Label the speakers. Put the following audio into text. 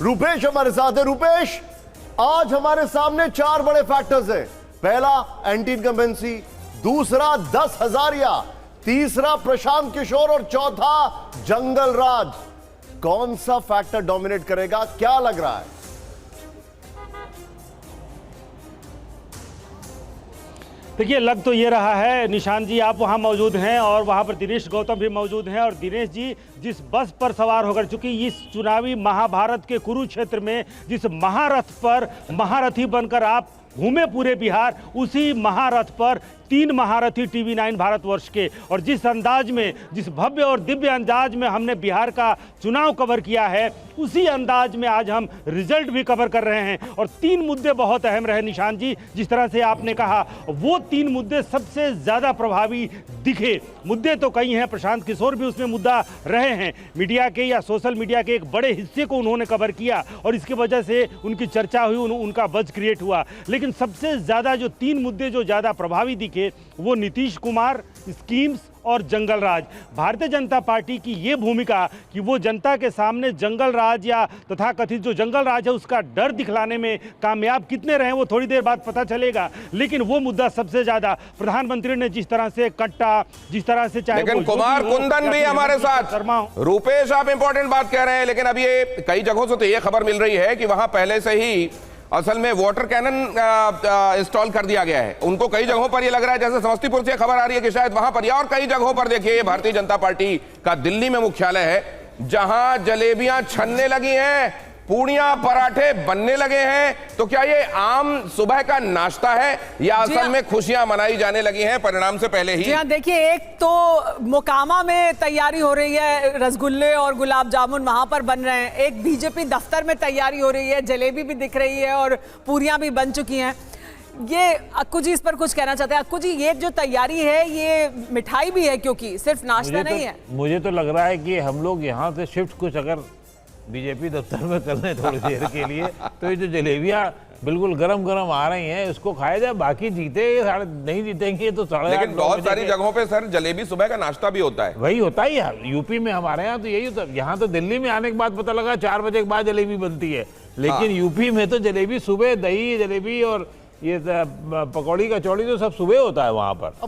Speaker 1: रुपेश हमारे साथ है। रुपेश, आज हमारे सामने 4 बड़े फैक्टर्स हैं। पहला एंटी इनकम्बेंसी, दूसरा 10,000, तीसरा प्रशांत किशोर और चौथा जंगल राज। कौन सा फैक्टर डोमिनेट करेगा, क्या लग रहा है?
Speaker 2: देखिए, लग तो ये रहा है निशान जी, आप वहाँ मौजूद हैं और वहाँ पर दिनेश गौतम भी मौजूद हैं। और दिनेश जी, जिस बस पर सवार होकर चूंकि इस चुनावी महाभारत के कुरुक्षेत्र में जिस महारथ पर महारथी बनकर आप घूमे पूरे बिहार, उसी महारथ पर 3 महारथी TV9 भारतवर्ष के, और जिस अंदाज में, जिस भव्य और दिव्य अंदाज में हमने बिहार का चुनाव कवर किया है, उसी अंदाज में आज हम रिजल्ट भी कवर कर रहे हैं। और 3 मुद्दे बहुत अहम रहे निशान जी, जिस तरह से आपने कहा, वो 3 मुद्दे सबसे ज्यादा प्रभावी दिखे। मुद्दे तो कई हैं, प्रशांत किशोर भी उसमें मुद्दा रहे हैं। मीडिया के या सोशल मीडिया के एक बड़े हिस्से को उन्होंने कवर किया और इसकी वजह से उनकी चर्चा हुई, उनका बज़ क्रिएट हुआ। लेकिन सबसे ज्यादा जो 3 मुद्दे जो ज्यादा प्रभावी दिखे, वो नीतीश कुमार, स्कीम्स और जंगल राज। भारतीय जनता पार्टी की ये भूमिका कि वो जनता के सामने जंगल राज या तथाकथित जो जंगल राज है उसका डर दिखलाने में कामयाब कितने रहे, वो थोड़ी देर बाद पता चलेगा। लेकिन वो मुद्दा सबसे ज्यादा प्रधानमंत्री ने जिस तरह से कट्टा, जिस तरह से चाहे,
Speaker 3: लेकिन कुमार कुंदन भी हमारे साथ। रुपेश, आप इंपॉर्टेंट बात कह रहे हैं, लेकिन अब ये कई जगहों से तो ये खबर मिल रही है कि वहां पहले से ही असल में वाटर कैनन इंस्टॉल कर दिया गया है। उनको कई जगहों पर ये लग रहा है, जैसे समस्तीपुर से खबर आ रही है कि शायद वहां पर, या और कई जगहों पर देखिए, भारतीय जनता पार्टी का दिल्ली में मुख्यालय है, जहां जलेबियां छनने लगी हैं, पूड़ियां पराठे बनने लगे हैं। तो क्या ये आम सुबह का नाश्ता है या असल में खुशियां मनाई जाने लगी हैं परिणाम से पहले ही?
Speaker 4: जी हाँ, देखिए, एक तो मोकामा में तैयारी हो रही है, रसगुल्ले और गुलाब जामुन वहां पर बन रहे हैं। एक बीजेपी दफ्तर में तैयारी हो रही है, जलेबी भी दिख रही है और पूरियां भी बन चुकी हैं। ये अक्कू जी इस पर कुछ कहना चाहते हैं? अक्कू जी, ये जो तैयारी है ये मिठाई भी है, क्योंकि सिर्फ नाश्ता नहीं है।
Speaker 5: मुझे तो लग रहा है कि हम लोग यहाँ से शिफ्ट कुछ अगर बीजेपी दफ्तर में कर रहे थोड़ी देर के लिए, तो ये जो जलेबियाँ बिल्कुल गरम गरम आ रही हैं, इसको खाया जाए। बाकी जीते नहीं जीतेंगे तो 8:30।
Speaker 3: लेकिन बहुत सारी जगहों पे सर जलेबी सुबह का नाश्ता भी होता है।
Speaker 5: वही होता ही है यूपी में, हमारे यहाँ तो यही होता है। यहाँ तो दिल्ली में आने के बाद पता लगा 4 बजे के बाद जलेबी बनती है, लेकिन यूपी में तो जलेबी सुबह, दही जलेबी और ये पकौड़ी कचौड़ी तो सब सुबह होता है वहाँ पर।